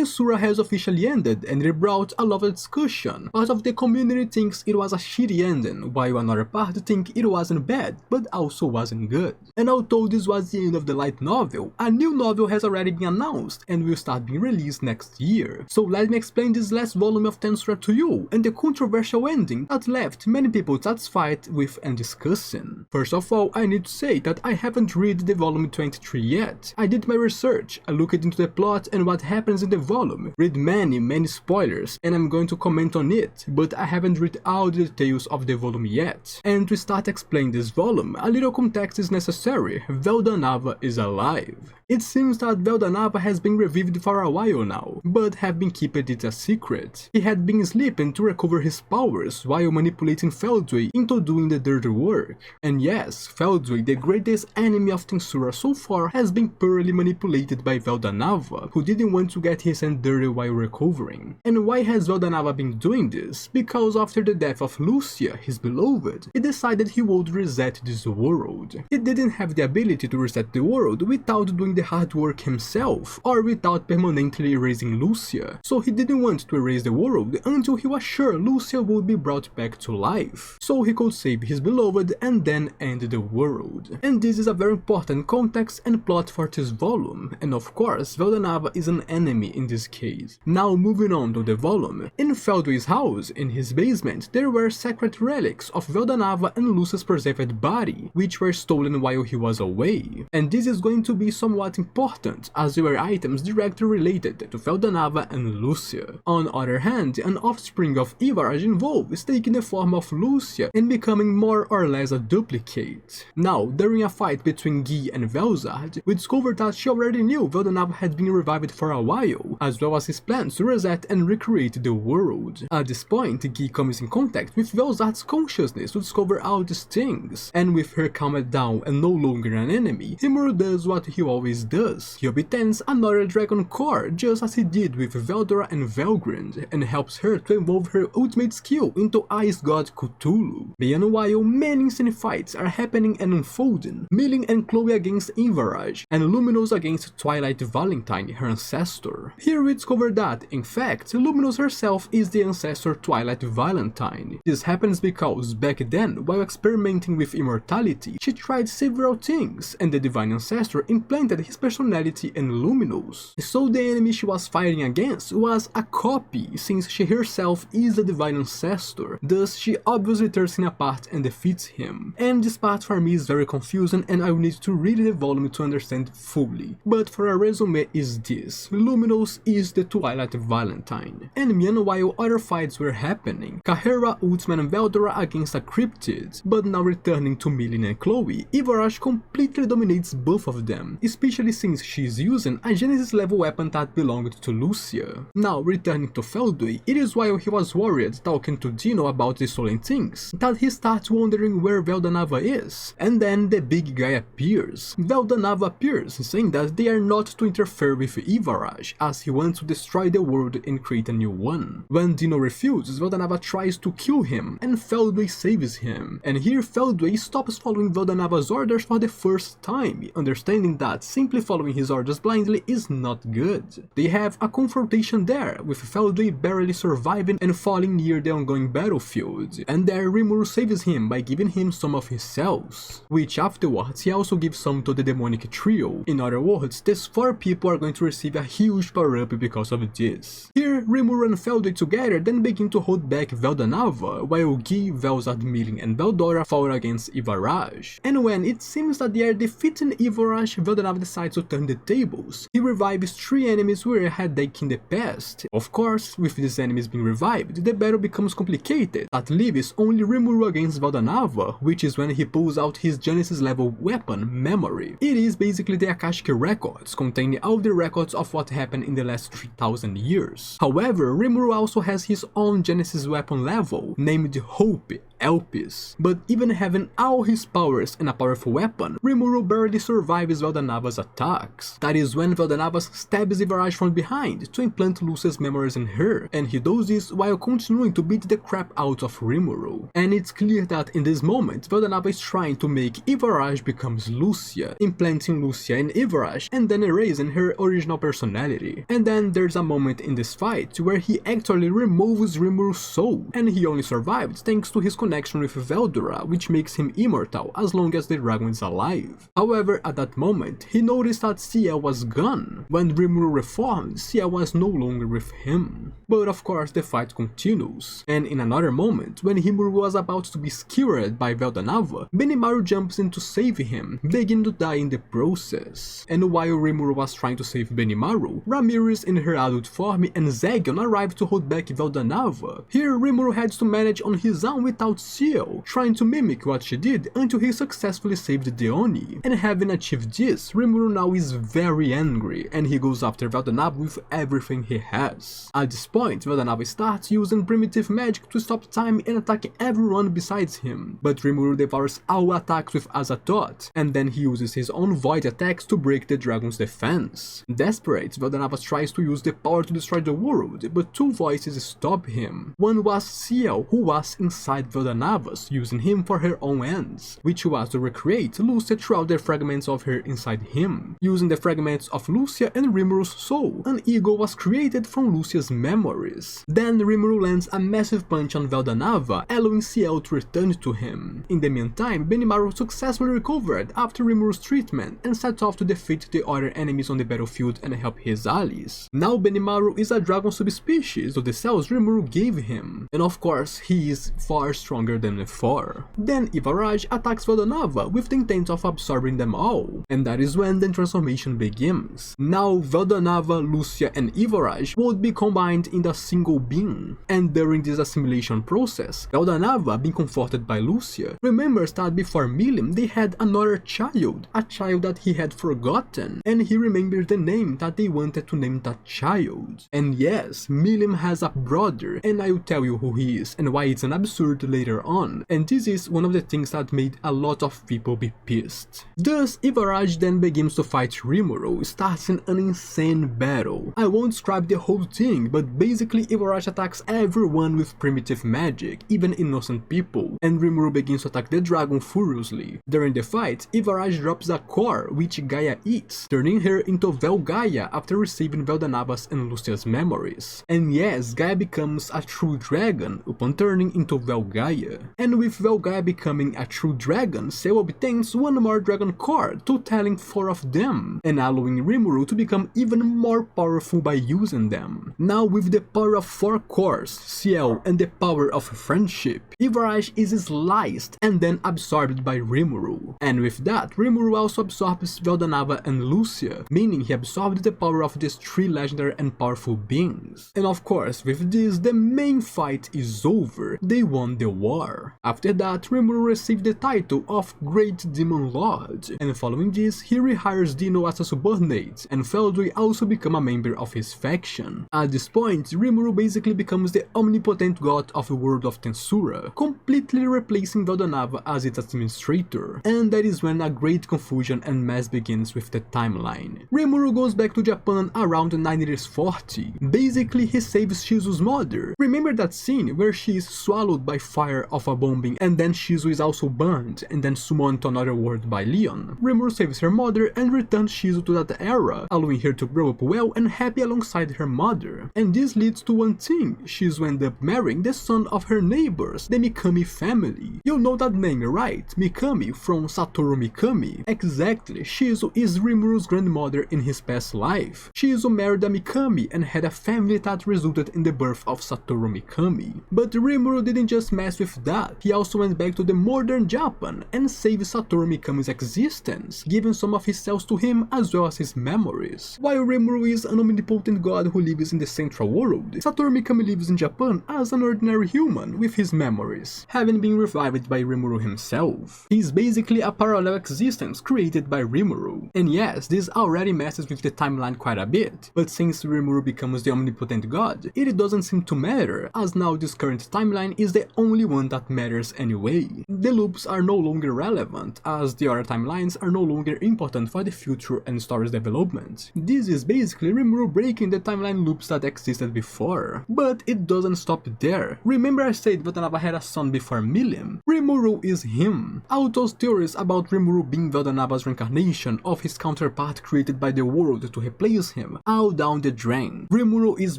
Tensura has officially ended, and it brought a lot of discussion. Part of the community thinks it was a shitty ending, while another part think it wasn't bad, but also wasn't good. And although this was the end of the light novel, a new novel has already been announced and will start being released next year. So let me explain this last volume of Tensura to you, and the controversial ending that left many people satisfied with and discussing. First of all, I need to say that I haven't read the volume 23 yet. I did my research, I looked into the plot and what happens in the volume, read many spoilers, and I'm going to comment on it, but I haven't read all the details of the volume yet. And to start explaining this volume, a little context is necessary. Veldanava is alive. It seems that Veldanava has been revived for a while now, but have been keeping it a secret. He had been sleeping to recover his powers while manipulating Feldway into doing the dirty work. And yes, Feldway, the greatest enemy of Tensura so far, has been purely manipulated by Veldanava, who didn't want to get his hand dirty while recovering. And why has Veldanava been doing this? Because after the death of Lucia, his beloved, he decided he would reset this world. He didn't have the ability to reset the world without doing the hard work himself, or without permanently erasing Lucia, so he didn't want to erase the world until he was sure Lucia would be brought back to life, so he could save his beloved and then end the world. And this is a very important context and plot for this volume, and of course Veldanava is an enemy in this case. Now moving on to the volume, in Feldway's house, in his basement, there were sacred relics of Veldanava and Lucia's preserved body, which were stolen while he was away, and this is going to be somewhat important, as they were items directly related to Veldanava and Lucia. On the other hand, an offspring of Ivaraj involved is taking the form of Lucia and becoming more or less a duplicate. Now, during a fight between Guy and Velzard, we discovered that she already knew Veldanava had been revived for a while, as well as his plans to reset and recreate the world. At this point, Guy comes in contact with Velzard's consciousness to discover all these things, and with her calmed down and no longer an enemy, Rimuru does what he always does. He obtains another dragon core, just as he did with Veldora and Velgrind, and helps her to evolve her ultimate skill into Ice God Cthulhu. Meanwhile, many insane fights are happening and unfolding, Milling and Chloe against Ivaraj, and Luminous against Twilight Valentine, her ancestor. Here we discover that, in fact, Luminous herself is the ancestor Twilight Valentine. This happens because, back then, while experimenting with immortality, she tried several things, and the Divine Ancestor implanted his personality in Luminous. So the enemy she was fighting against was a copy, since she herself is the Divine Ancestor, thus she obviously tears him apart and defeats him. And this part for me is very confusing and I will need to read the volume to understand fully. But for a resume is this: Luminous is the Twilight Valentine. And meanwhile other fights were happening. Kahera, Ultman and Veldora against a cryptid, but now returning to Millie and Chloe, Ivaraj completely dominates both of them, especially since she is using a Genesis level weapon that belonged to Lucia. Now returning to Feldway, it is while he was worried talking to Dino about the stolen things that he starts wondering where Veldanava is, and then the big guy appears. Veldanava appears, saying that they are not to interfere with Ivaraj, as he wants to destroy the world and create a new one. When Dino refuses, Veldanava tries to kill him, and Feldway saves him. And here Feldway stops following Veldanava's orders for the first time, understanding that simply following his orders blindly is not good. They have a confrontation there, with Feldway barely surviving and falling near the ongoing battlefield, and there Rimuru saves him by giving him some of his cells, which afterwards he also gives some to the demonic trio. In other words, these 4 people are going to receive a huge power-up because of this. Here, Rimuru and Feldway together then begin to hold back Veldanava, while Guy, Velzard, Milling and Veldora fall against Ivaraj. And when it seems that they are defeating Ivaraj, Veldanava decides to turn the tables. He revives 3 enemies who were a headache in the past. Of course, with these enemies being revived, the battle becomes complicated. That leaves only Rimuru against Veldanava, which is when he pulls out his Genesis level weapon, Memory. It is basically the Akashic records, containing all the records of what happened in the last 3000 years. However, Rimuru also has his own Genesis weapon level, named Hope, Elpis. But even having all his powers and a powerful weapon, Rimuru barely survives Veldanava's attacks. That is when Veldanava stabs Ivaraj from behind to implant Lucia's memories in her, and he does this while continuing to beat the crap out of Rimuru. And it's clear that in this moment, Veldanava is trying to make Ivaraj becomes Lucia, implanting Lucia in Ivaraj and then erasing her original personality. And then there's a moment in this fight where he actually removes Rimuru's soul, and he only survived thanks to his connection with Veldora, which makes him immortal as long as the dragon is alive. However, at that moment, he noticed that Ciel was gone. When Rimuru reformed, Ciel was no longer with him. But of course, the fight continues. And in another moment, when Rimuru was about to be skewered by Veldanava, Benimaru jumps in to save him, beginning to die in the process. And while Rimuru was trying to save Benimaru, Ramirez in her adult form and Zegion arrived to hold back Veldanava. Here, Rimuru had to manage on his own without Ciel, trying to mimic what she did until he successfully saved the Oni. And having achieved this, Rimuru now is very angry, and he goes after Veldanava with everything he has. At this point, Veldanava starts using primitive magic to stop time and attack everyone besides him, but Rimuru devours all attacks with Azathoth, and then he uses his own void attacks to break the dragon's defense. Desperate, Veldanava tries to use the power to destroy the world, but two voices stop him. One was Ciel, who was inside Veldanava's, using him for her own ends, which was to recreate Lucia throughout the fragments of her inside him. Using the fragments of Lucia and Rimuru's soul, an ego was created from Lucia's memories. Then Rimuru lands a massive punch on Veldanava, allowing Ciel to return to him. In the meantime, Benimaru successfully recovered after Rimuru's treatment and set off to defeat the other enemies on the battlefield and help his allies. Now Benimaru is a dragon subspecies of the cells Rimuru gave him, and of course he is far stronger than before. Then Ivaraj attacks Veldanava with the intent of absorbing them all, and that is when the transformation begins. Now Veldanava, Lucia and Ivaraj would be combined in a single being, and during this assimilation process, Veldanava, being comforted by Lucia, remembers that before Milim they had another child, a child that he had forgotten, and he remembers the name that they wanted to name that child. And yes, Milim has a brother, and I will tell you who he is and why it's an absurd later on, and this is one of the things that made a lot of people be pissed. Thus, Ivaraj then begins to fight Rimuru, starting an insane battle. I won't describe the whole thing, but basically Ivaraj attacks everyone with primitive magic, even innocent people, and Rimuru begins to attack the dragon furiously. During the fight, Ivaraj drops a core which Gaia eats, turning her into Velgaia after receiving Veldanava's and Lucia's memories. And yes, Gaia becomes a true dragon upon turning into Velgaia. And with Velgaia becoming a true dragon, Ciel obtains one more dragon core, totaling 4 of them, and allowing Rimuru to become even more powerful by using them. Now with the power of 4 cores, Ciel, and the power of friendship, Ivaraj is sliced and then absorbed by Rimuru. And with that, Rimuru also absorbs Veldanava and Lucia, meaning he absorbed the power of these 3 legendary and powerful beings. And of course, with this, the main fight is over. They won the war. After that, Rimuru received the title of Great Demon Lord, and following this, he rehires Dino as a subordinate, and Feldry also become a member of his faction. At this point, Rimuru basically becomes the omnipotent god of the world of Tensura, completely replacing Veldanava as its administrator, and that is when a great confusion and mess begins with the timeline. Rimuru goes back to Japan around 940. Basically, he saves Shizu's mother. Remember that scene where she is swallowed by fire of a bombing and then Shizu is also burned and then summoned to another world by Leon? Rimuru saves her mother and returns Shizu to that era, allowing her to grow up well and happy alongside her mother. And this leads to one thing: Shizu ends up marrying the son of her neighbors, the Mikami family. You know that name, right? Mikami from Satoru Mikami. Exactly, Shizu is Rimuru's grandmother in his past life. Shizu married a Mikami and had a family that resulted in the birth of Satoru Mikami. But Rimuru didn't just mess with that, he also went back to the modern Japan and saved Satoru Mikami's existence, giving some of his cells to him as well as his memories. While Rimuru is an omnipotent god who lives in the central world, Satoru Mikami lives in Japan as an ordinary human with his memories, having been revived by Rimuru himself. He's basically a parallel existence created by Rimuru. And yes, this already messes with the timeline quite a bit, but since Rimuru becomes the omnipotent god, it doesn't seem to matter, as now this current timeline is the only one that matters anyway. The loops are no longer relevant, as the other timelines are no longer important for the future and story's development. This is basically Rimuru breaking the timeline loops that existed before. But it doesn't stop there. Remember I said Veldanava had a son before Milim? Rimuru is him. All those theories about Rimuru being Veldanava's reincarnation of his counterpart created by the world to replace him, all down the drain. Rimuru is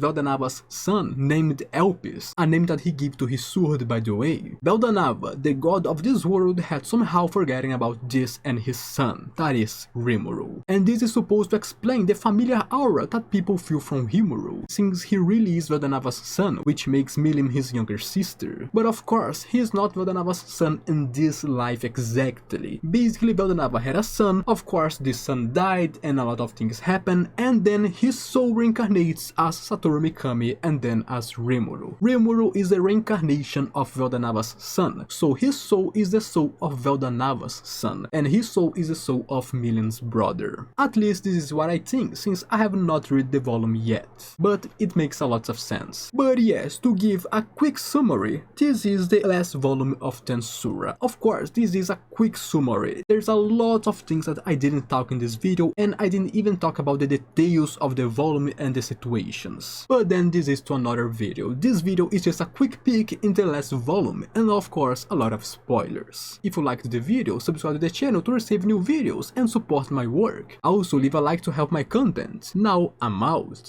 Veldanava's son, named Elpis, a name that he gave to his sword by the way. Veldanava, the god of this world, had somehow forgotten about this and his son, that is, Rimuru. And this is supposed to explain the familiar aura that people feel from Rimuru, since he really is Veldanava's son, which makes Milim his younger sister. But of course, he is not Veldanava's son in this life exactly. Basically, Veldanava had a son, of course this son died and a lot of things happen, and then his soul reincarnates as Satoru Mikami and then as Rimuru. Rimuru is a reincarnation of Veldanava's son, so his soul is the soul of Veldanava's son, and his soul is the soul of Milim's brother. At least this is what I think, since I have not read the volume yet, but it makes a lot of sense. But yes, to give a quick summary, this is the last volume of Tensura. Of course, this is a quick summary. There's a lot of things that I didn't talk in this video, and I didn't even talk about the details of the volume and the situations. But then this is to another video. This video is just a quick peek in the last volume, and of course a lot of spoilers. If you liked the video, subscribe to the channel to receive new videos and support my work. Also leave a like to help my content. Now I'm out.